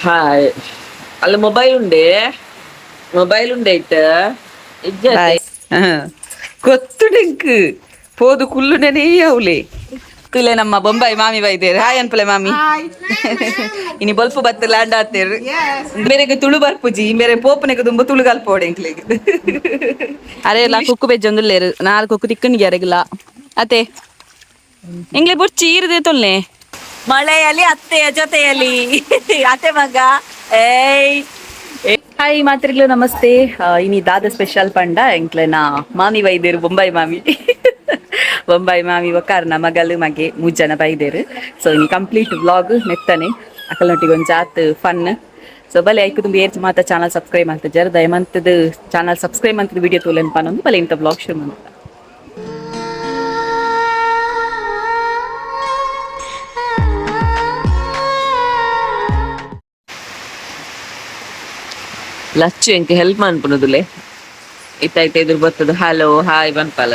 hi ಅಲ್ಲ mobile ಉಂಡೆ ಇಟ್ಟ ಇಜ್ಜತೆ ಗೊತ್ತು ನಿಂಕ್ ಪೋದು ಕುಲ್ಲು ನೆನೇ ಅವಲೆ ತುಲೆ ನಮ್ಮ ಬೊಂಬಾಯಿ ಮಾಮಿ ಬೈದೇರು ಹಾಯ್ ಅನ್ಪಲೆ ಮಾಮಿ ಇನಿ ಬಲ್ಪು ಬತ್ತ ಲ್ಯಾಂಡ್ ಆತೇರು ಬೇರೆಗೆ ತುಳು ಬರ್ಪುಜಿ ಬೇರೆ ಪೋಪನೆಗೆ ತುಂಬ ತುಳು ಕಲ್ಪೋಡೆ ಇಂಕ್ಲೆಗ್ ಅರೆ ಎಲ್ಲ ಕುಕ್ಕು ಬೆಜ್ಜೊಂದುಲ್ಲೇರು ನಾಲ್ಕು ಕುಕ್ಕು ತಿಕ್ಕನಿಗೆ ಅರೆಗಿಲ್ಲ ಅತ್ತೆ ಇಂಗ್ಲೆ ಬುರ್ಚಿ ಇರದೆ ತೊಲ್ಲೆ ಮಳೆಯಲ್ಲಿ ಅತ್ತೆಯ ಜೊತೆಯಲ್ಲಿ ಅತ್ತೆ ಮಗ ಏಯ್ ಹಾಯ್ ಮಾತ್ರಿಗ್ಲು ನಮಸ್ತೆ ಇನಿ ದಾದ ಸ್ಪೆಷಲ್ ಪಂಡ ಎಂಕ್ಲೆನ ಮಾಮಿ ಬೈದೇರು ಬೊಂಬಾಯಿ ಮಾಮಿ ಬೊಂಬಾಯಿ ಮಾಮಿ ಒಕ್ಕಾರ್ನ ಮಗಲು ಮಗೆ 3 ಜನ ಬೈದೇರು ಸೊ ಇನಿ ಕಂಪ್ಲೀಟ್ ವ್ಲಾಗ್ ನೆತ್ತನೆ ಅಕಲ್ನೊಟ್ಟಿಗೆ ಒಂದು ಜಾತ್ ಫನ್ ಸೊ ಬಲೆ ಐಕು ತುಂಬ ಏರ್ಚ್ ಮಾತ ಚಾನಲ್ ಸಬ್ಸ್ಕ್ರೈಬ್ ಮಾಡ್ತ ಜರ ದಯಮಂತದ ಚಾನಲ್ ಸಬ್ಸ್ಕ್ರೈಬ್ ಮಾಡ್ತದ ವಿಡಿಯೋ ತೋಲೆನ್ ಪನೊಂದು ಬಲೆ ಇಂಥ ವ್ಲಾಗ್ ಶುರು ಮಾಡ್ತ ಲಚ್ಚು ಎಂಕ್ ಹೆಲ್ಪ್ ಮಾಡ್ಪುನುದುಲೆ ಇತ್ತ ಎದುರು ಬರ್ತದ ಹಲೋ ಹಾಯ್ ಬನ್ಪಾಲ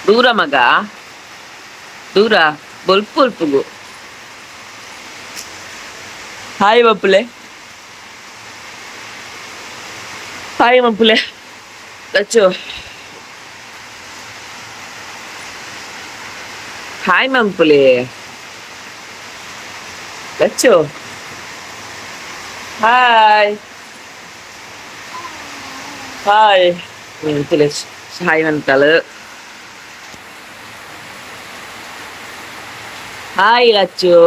ದೂರ ಮಗ ದೂರ ಬೊಲ್ಪುಗು ಹಾಯ್ ಮಪ್ಪುಲೆ ಲಚ್ಚು ಹಾಯ್ ಮಂಪುಲೆ ಲಚ್ಚು ಹಾಯ್ ಹಾಯ್ ಮಂಪಲ ಹಾಯ್ ಲಚ್ಚು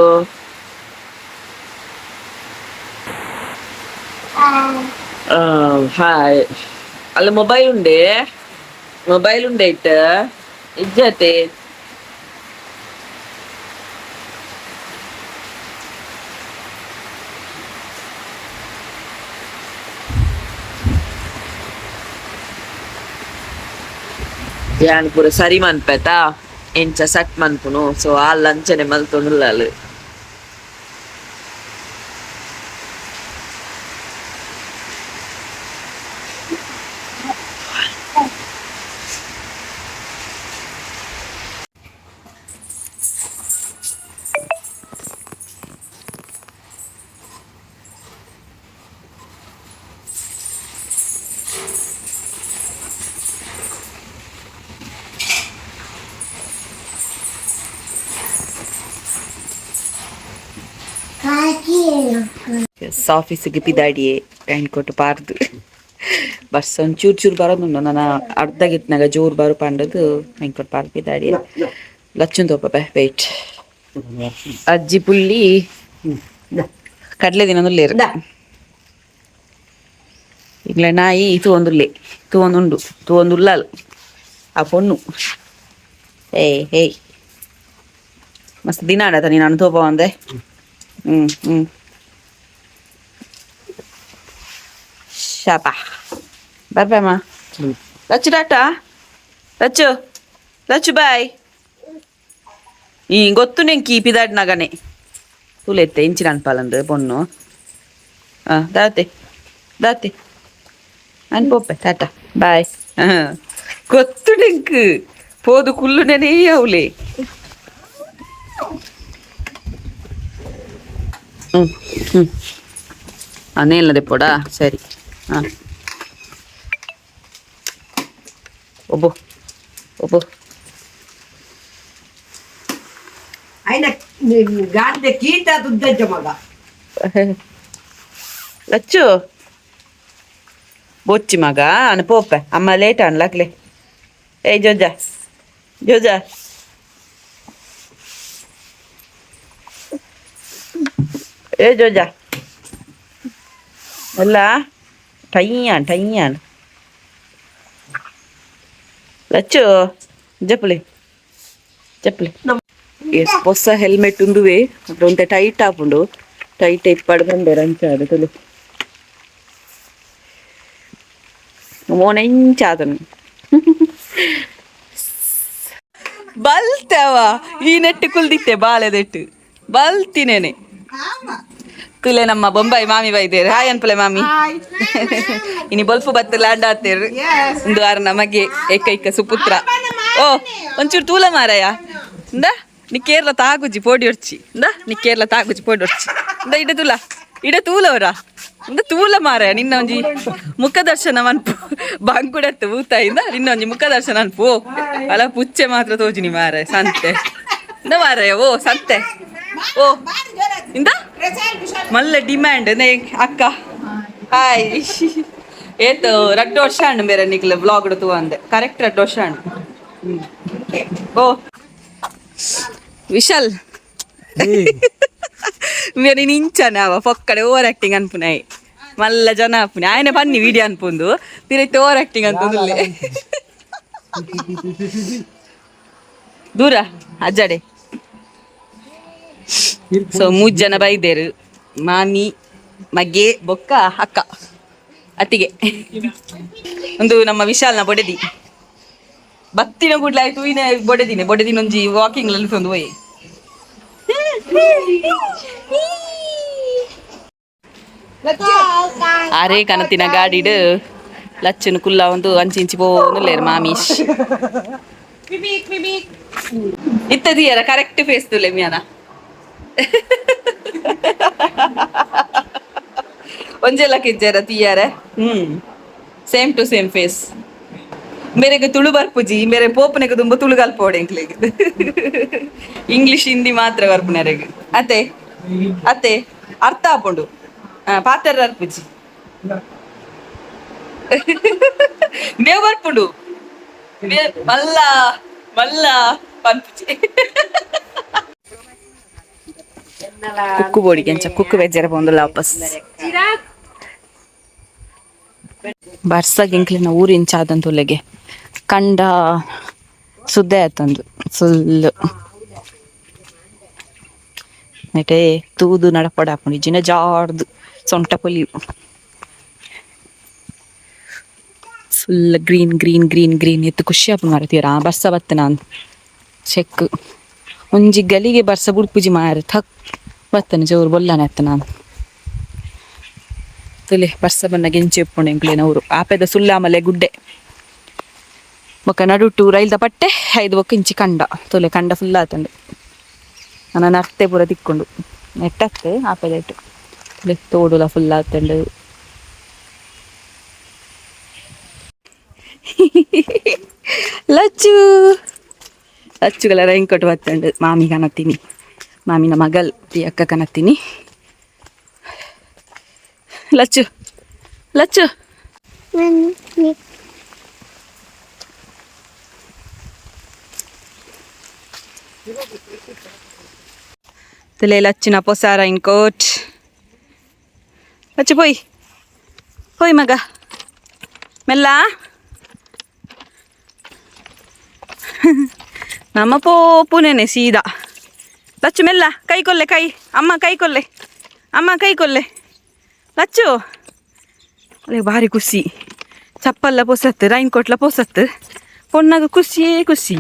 ಹಾಯ್ ಅಲ್ಲ ಮೊಬೈಲ್ ಉಂಡೆ ಇಟ್ಟ ಇಜ್ಜತೆ ಯಾನ್ ಪೂರ ಸರಿ ಮನ್ಪೆತ ಎಂಚ ಸಟ್ ಮನ್ಪುನು ಸೊ ಆ ಲಂಚನೆ ಮಲ್ತೊಂದುಲ್ಲಾಲು ಆಫೀಸಿಗೆ ಪಿದಾಡಿಯೇ ಟೈಮ್ ಕೊಟ್ಟು ಪಾರ್ದು ಬಸ್ ಒಂದು ಚೂರು ಬರೋದುಂಡು ನಾನು ಅರ್ಧ ಗಿತ್ನಾಗ ಜೋರು ಬರೋ ಪಂಡದು ಟೈಮ್ ಕೊಟ್ಟು ಪಾರ್ದು ಪಿದಾಡಿಯೇ ಲಚ್ಚುನ್ ತೋಪ ವೇಟ್ ಅಜ್ಜಿ ಪುಲ್ಲಿ ಕಡ್ಲೆ ದಿನೊಂದುಲ್ಲೇರು ಈಗಲೇ ನಾಯಿ ತೂವೊಂದುಲ್ಲಾಲ್ ಆ ಪೊಣ್ಣು ಏಯ್ ಮಸ್ತ್ ದಿನ ಆಡತ ನೀನು ತೋಪ ಒಂದೆ ಶಾಪ ಬರ್ಬಮ್ಮ ಲಚ್ಚು ಟಾಟಾ ಲಚ್ಚು ಬಾಯ್ ಈ ಗೊತ್ತು ನೆಂಕಿ ಪಿದಾಡ್ನಾಗನೆ ತುಲೆತ್ತೆ ಇಂಚಿನ ಅನ್ಪಾಲಂದು ಪೊಣ್ಣು ದಾತೆ ಅನ್ಪೊಪ್ಪೆ ಟಾಟಾ ಬಾಯ್ ಗೊತ್ತು ನೆಂಕ್ ಪೋದು ಕುಲ್ಲು ನೆನೇ ಅವಲೆ ಅನೇಲ್ಲದೆ ಪೋಡಾ ಸರಿ ಒಬ್ಬು ಲಚ್ಚು ಬೊಚ್ಚಿ ಮಗ ಅನ್ಪೋಪ್ಪೆ ಅಮ್ಮ ಲೇಟ್ ಅನ್ಲಾಕ್ಲೆ ಏಯ್ ಜೋಜಾ ಜೋಜಾ ಅಲ್ಲ ಟೈಯಾನ್ ಲಚ್ಚು ಜಪ್ಪಲಿ ಎಸ್ ಹೊಸ ಹೆಲ್ಮೆಟ್ ಉಂದುವೆ ಒಂತೆ ಟೈಟ್ ಆಪುಂಡು ಟೈಟ್ ಇಪ್ಪಡು ಬಂದೆ ರಂಚಾಡು ತುಳು ಮೋನೆಂಚಾದನು ಬಲ್ತವ ಈ ನೆಟ್ಟು ಕುಲ್ದಿತ್ತೆ ಬಾಳೆದೆಟ್ಟು ಬಲ್ತಿನೇನೆ ತುಲೆ ನಮ್ಮ ಬೊಂಬಾಯಿ ಮಾಮಿ ಬೈದೇರು ಹಾಯ್ ಅನ್ಪಲೆ ಮಾಮಿ ಇನಿ ಬಲ್ಪು ಬತ್ತ ಲ್ಯಾಂಡ್ ಆತೇರು ಒಂದು ವಾರ ನಮಗೆ ಏಕೈಕ ಸುಪುತ್ರ ಓ ಒಂಚೂರು ತೂಲ ಮಾರಾಯ ಇಂದ నీ కేరళ తాగుజ్జి పోడి వచ్చి ఇందా నీ కేరళ తాగుజ్జి పోడి వచ్చి ఇందా ಇಡ ತೂಲವರ ಇಂದ ತೂಲ ಮಾರ ನಿನ್ನ ಒಂಜಿ ಮುಖ ದರ್ಶನ ಅನ್ಪು ಬಂಕುಡತ್ತು ಊತಾಯಿಂದ ನಿನ್ನ ಒಂಜಿ ಮುಖ ದರ್ಶನ ಅನ್ಪು ಅಲ್ಲ ಪುಚ್ಚೆ ಮಾತ್ರ ತೋಜಿನಿ ಮಾರ ಸಂತೆ ಇಂದ ಮಾರ ಓ ಸಂತೆ ಓ ಇಂದ ಮಲ್ಲ ಡಿಮ್ಯಾಂಡ್ ನೇ ಅಕ್ಕ ಹಾಯ್ ಏತು 2 ವರ್ಷ ಹಣ್ಣು ಬೇರೆ ನಿಕ್ಲೆ ವ್ಲಾಗ್ ತೂ ಅಂದೆ ಕರೆಕ್ಟ್ 2 ವರ್ಷ ಹಣ್ಣು ಓ ವಿಶಾಲ್ మీరు నించానావా పక్కడే ఓవర్ యాక్టింగ్ అనుకున్నాయి మళ్ళా జన ఆపుని ఆయన పన్ని వీడియో అనుకుందు మీరైతే ఓవర్ యాక్టింగ్ అంటుందిలే ದೂರ ಅಜ್ಜಡೆ ಸೊ 3 ಜನ ಬೈದೇರು ಮಾಮಿ ಮಗೆ ಬೊಕ್ಕ ಅಕ್ಕ ಅತ್ತಿಗೆ ಒಂದು ನಮ್ಮ ವಿಶಾಲ್ನ ಬೊಡೆದಿ ಬತ್ತಿನ ಕೂಡ್ಲ ಆಯ್ತು ಇನ್ನ ಬೊಡೆದಿನ ಒಂಜಿ ವಾಕಿಂಗ್ ಅಲ್ಲಿ ಒಂದು ಹೋಯ್ ಅರೆ ಕನತಿನ ಗಾಡಿಡ್ ಲಚ್ಚನ ಕುಲ್ಲ ಒಂದು ಅಂಚಿ ಪೋನುಲ್ಲೇರು ಮಾಮೀಶ್ ಇತ್ತದಿಯರ ಕರೆಕ್ಟ್ ಫೇಸ್ ತುಲೆ ಮಿಯಾನ ಒಂಜೆಲ್ಲ ಕಿಜ್ಜಾರ ತೀಯಾರ ಸೇಮ್ ಟು ಸೇಮ್ ಫೇಸ್ ಮೇರೆಗೆ ತುಳು ಬರ್ಪುಜಿ ಮೇರೆ ಪೋಪನೆಗೆ ತುಂಬ ತುಳು ಕಲ್ಪೋಡೆ ಇಂಗ್ಲಿಷ್ ಹಿಂದಿ ಮಾತ್ರ ಬರ್ಪುನರೆಗೆ ಅತ್ತೆ ಅತ್ತೆ ಅರ್ಥ ಆಪುಂಡು ಪಾತ್ರ ಅರ್ಪುಜಿ ದೇವ್ ಬರ್ಪುಂಡು ಮಲ್ಲ ಮಲ್ಲ ಪನ್ಪುಜಿ ಕುಕ್ಕು ಬೋಡಿ ಕೆಂಚ ಕುಕ್ಕು ಬೇಜಾರ ಬಂದಲ್ಲ ವಾಪಸ್ ಬರ್ಸಗಿಂಕ್ಲಿನ ಊರಿನ ಚಾದಂತುಲೆಗೆ ಕಂಡ ಸುದ್ದೆ ಆಯ್ತಂದು ಫುಲ್ ನೆಟೆ ತೂದು ನಡಪಡ ಹಾಕೊಂಡು ಜಿನ ಜಾರ್ದು ಸೊಂಟ ಪೊಲಿ full green green green green ಎತ್ತು ಖುಷಿ ಆಪು ಮಾರತೀರ ಬರ್ಸ ಬತ್ತೆ ನಾನು ಚೆಕ್ ಒಂಜಿ ಗಲಿಗೆ ಬರ್ಸ ಬುಡ್ಪುಜಿ ಮಾರ ಥಕ್ ಬತ್ತನೆ ಜೋರು ಬೊಲ್ಲನೆ ಅತ್ತ ನಾನು ತುಲೆ ಬರ್ಸ ಬನ್ನ ಗೆಂಚಿ ಇಪ್ಪುಂಡು ಎಂಕ್ಲೇನವರು ಆಪೆದ ಸುಲ್ಲಾಮಲೆ ಗುಡ್ಡೆ ಬೊಕ್ಕ ನಡುಟು ರೈಲ್ದ ಪಟ್ಟೆ 5 ಬೊಕ್ಕ ಇಂಚಿ ಕಂಡ ತುಲೆ ಕಂಡ ಫುಲ್ ಆತಂಡು ನನ್ನ ನರ್ತೆ ಪೂರ ತಿಕ್ಕೊಂಡು ನೆಟ್ಟತ್ತೆ ಆಪೆದಟ್ಟು ತೋಡುಲ ಫುಲ್ ಆತಂಡು ಲಚ್ಚು ಲಚ್ಚುಗಳ ರೈನ್ಕೋಟ್ ಬತ್ತಂಡು ಮಾಮಿ ಕನತ್ತೀನಿ ಮಾಮಿನ ಮಗಲ್ ಈ ಅಕ್ಕ ಕನತ್ತೀನಿ ಲಚ್ಚು ಲಚ್ಚು ತಲೆ ಲಚ್ಚಿನ ಪೊಸಾರ ಇನ್ಕೋಟ್ ಲಚ್ಚು ಪೋಯ್ ಪೋಯ್ ಮಗ ಮೆಲ್ಲ ನಮ್ಮ ಪೋಪುನೇನೆ ಸೀದಾ ಲಚ್ಚು ಮೆಲ್ಲ ಕೈ ಕೊಲ್ಲೆ ಕೈ ಅಮ್ಮ ಕೈ ಕೊಲ್ಲೆ ಅಮ್ಮ ಕೈ ಕೊಲ್ಲೆ ಲಚ್ಚು ಅಲ್ಲೇ ಭಾರಿ ಖುಷಿ ಚಪ್ಪಲ್ಲ ಪೋಸತ್ತು ರೈನ್ ಕೋಟ್ಲ ಪೋಸತ್ತು ಪೊಣ್ಣಾಗ ಖುಷಿಯೇ ಖುಷಿ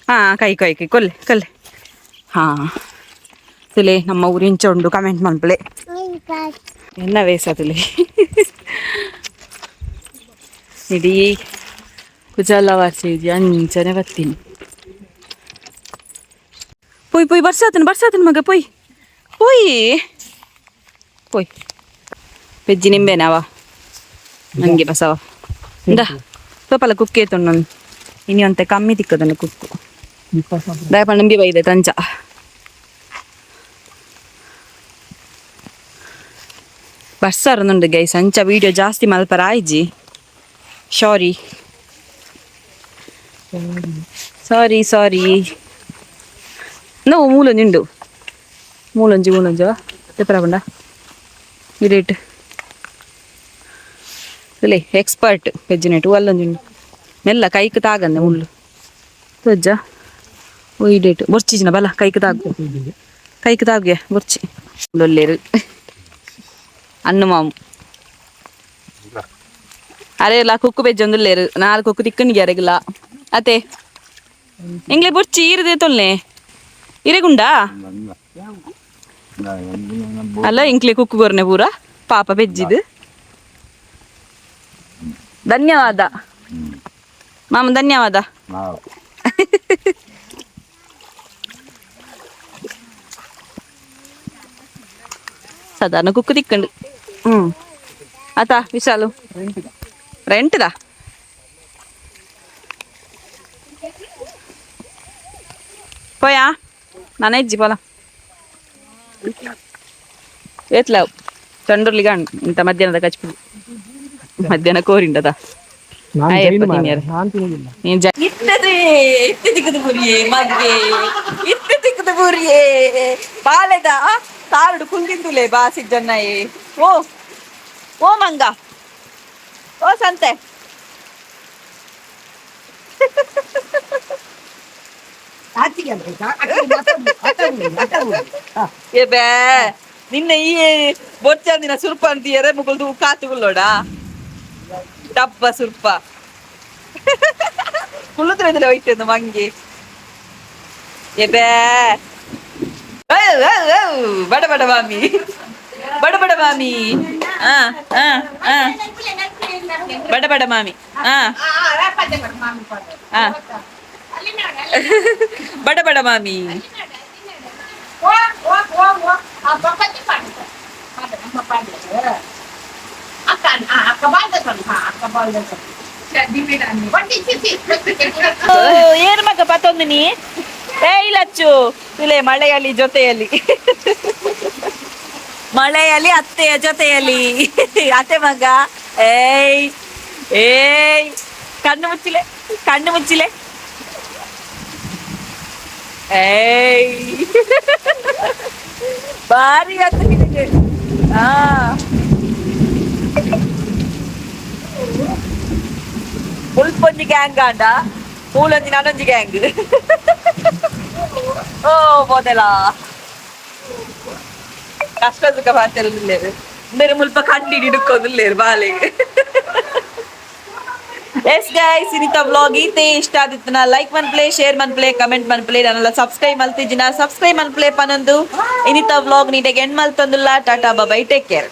ಹಾಂ ಕೈ ಕೈ ಕೈ ಕೊಲ್ಲೆ ಕೊಲ್ಲೆ ಹಾಂ ತುಲೆ ನಮ್ಮ ಊರಿನ ಚೊಂಡು ಕಮೆಂಟ್ ಮಾಡ್ಬಳೆ ಎನ್ನ ವೇಸ ತುಲೆ ಇಡೀ ಕುಜಲ್ಲ ವಾರ್ಸಿದ್ಯ ಅಂಚನೆ ಬರ್ತೀನಿ ಪೊಯ್ ಪೊಯ್ ಬರ್ಸಾತನ ಮಗ ಪೊಯ್ ಪೊಯ್ ಪೊಯ್ ಪೆಜ್ಜಿ ನಿಂಬೆನವ ನನಗೆ ಬಸವ ಇಂದ ಸೊಪ್ಪಲ್ಲ ಕುಕ್ಕೆ ತೊಂಡು ನಾನು ಇನಿ ಅಂತೆ ಕಮ್ಮಿ ತಿಕ್ಕದನ್ನು ಕುಕ್ಕು ದಯಪ ನಂಬಿ ಬೈದೆ ತಂಚ ಬರ್ಸಾರನುಂಡು ಗೈಸ್ ಅಂಚ ವೀಡಿಯೋ ಜಾಸ್ತಿ ಮಲ್ಪರ ಆಯ್ಜಿ ಸಾರಿ ಸಾರಿ ಸಾರಿ ನಾವು ಮೂಲೊಂಜುಂಡು ಮೂಲೊಂಜು ಪೆಪ್ಪರ ಬಂಡ ಇಡೇಟ್ ಇಲ್ಲೇ ಎಕ್ಸ್ಪರ್ಟ್ ಪೆಜ್ಜಿನೇಟು ಅಲ್ಲೊಂಜುಂಡು ಮೆಲ್ಲ ಕೈಕ್ ತಾಗಂದೆ ಮುಳ್ಳು ತಜ್ಜ ಓ ಇಡೇಟ್ ಬೊರ್ಚಿಜಿನ ಬಲ ಕೈಕ್ ತಾಗುಗೆ ಬೊರ್ಚಿ ಒಳ್ಳೆರು ಅನ್ನು ಮಾವು ಅರೆಲ್ಲ ಕುಕ್ಕು ಬೆಜ್ಜೊಂದುಲ್ಲೇರು 4 ಕುಕ್ಕು ತಿಕ್ಕನಿಗೆ ಅರೆಗಿಲ್ಲ ಅತೆ ಎಂಗ್ಲೆ ಬೊರ್ಚಿ ಇರದೆ ತೊಲ್ಲೆ ಇರೆಗುಂಡಾ ಅಲ್ಲ ಇಂಕ್ಲೆ ಕುಕ್ಕು ಗೊರ್ನೆ ಪೂರ ಪಾಪ ಬೆಜ್ಜಿದು ಧನ್ಯವಾದ ಮಾಮ ಧನ್ಯವಾದ ಸಾಧಾರಣ ಕುಕ್ಕು ತಿಕ್ಕಂಡು ಆತ ವಿಶಾಲು ರೆಂಟ್ದ పోయా నాన్న ఇజ్జి పోలా ఏట్లావు చండ్రులిగా ఇంత మధ్యాహ్నం ఖచ్చితంగా ಮಧ್ಯಾಹ್ನ ಕೋರಿಂಡದ ಬಾಲೆದ ತಾಳುಡು ಕುಂದಿದ್ದುಲೆ ಬಾಸಿಜ್ಜನ್ನಯೇ ಓ ಓ ಮಂಗ ಓ ಸಂತೆ ಏ ಬೇ ನಿನ್ನ ಈ ಬೊಚ್ಚಂದಿನ ಸುರ್ಪ ಅಂತೀಯರೆ ಮುಗುಲ್ದು ಕಾತುಗುಲ್ಲೋಡ ಡಬ್ಬ ಸುರ್ಪ ಕುಳ್ಳುದ್ರದಲ್ಲ ಹೋಯ್ತಂದು ಮಂಗಿ ಏ ಬೇ ಬಡ ಬಡ ಮಾಮಿ ಬಡ ಬಡ ಮಾಮಿ ಬಡ ಬಡ ಮಾಮಿ ಬಡ ಬಡ ಮಾಮಿ ಏನು ಮಗ ಪತ್ತೊಂದು ನೀ ಏ ಇಲ್ಲಚ್ಚು ಇಲ್ಲೇ ಮಳೆಯಲ್ಲಿ ಜೊತೆಯಲ್ಲಿ ಮಳೆಯಲ್ಲಿ ಅತ್ತೆಯ ಜೊತೆಯಲ್ಲಿ ಅತ್ತೆ ಮಗ ಏಯ್ ಏಯ್ ಕಣ್ಣು ಮುಚ್ಚಿಲೆ ಕಣ್ಣು ಮುಚ್ಚಿಲೆ ಏಯ್ ಭಾರಿ ಅಂತ ನಿನಗೆ ಮುಲ್ಪೊಂಜಿ ಗ್ಯಾಂಗ್ ಆಂಡ ಮೂಲೊಂಜಿ ನಾನೊಂಜಿ ಗ್ಯಾಂಗ್ ಓ ಮೊದಲ ಕಷ್ಟ ಸುಖ ಮಾತಾಡಲಿಲ್ಲೇರು ಬೇರೆ ಮುಲ್ಪ ಕಂಡಿಡಿ ಹಿಡ್ಕೋದಿಲ್ಲೇರು ಬಾಲೆಗೆ ಎಸ್ ಗೈಸ್ ಇನ್ನಿತ ವ್ಲಾಗ್ ಈತೆ ಇಷ್ಟ ಆದಿತ್ತು ನಾ ಲೈಕ್ ಮನ್ಪ್ಲೆ ಶೇರ್ ಮನ್ಪ್ಲೆ ಕಮೆಂಟ್ ಮನ್ಪ್ಲೆ ನಾನೆಲ್ಲ ಸಬ್ಸ್ಕ್ರೈಬ್ ಮಲ್ತಿದ್ದಿನ ಸಬ್ಸ್ಕ್ರೈಬ್ ಮನ್ಪ್ಲೆ ಪನೊಂದು ಇನ್ನಿತ ವ್ಲಾಗ್ ನೀಟಾಗಿ ಎಂಡ್ ಮಲ್ತೊಂದುಲ್ಲ ಟಾಟಾ ಬಾಯ್ ಟೇಕ್ ಕೇರ್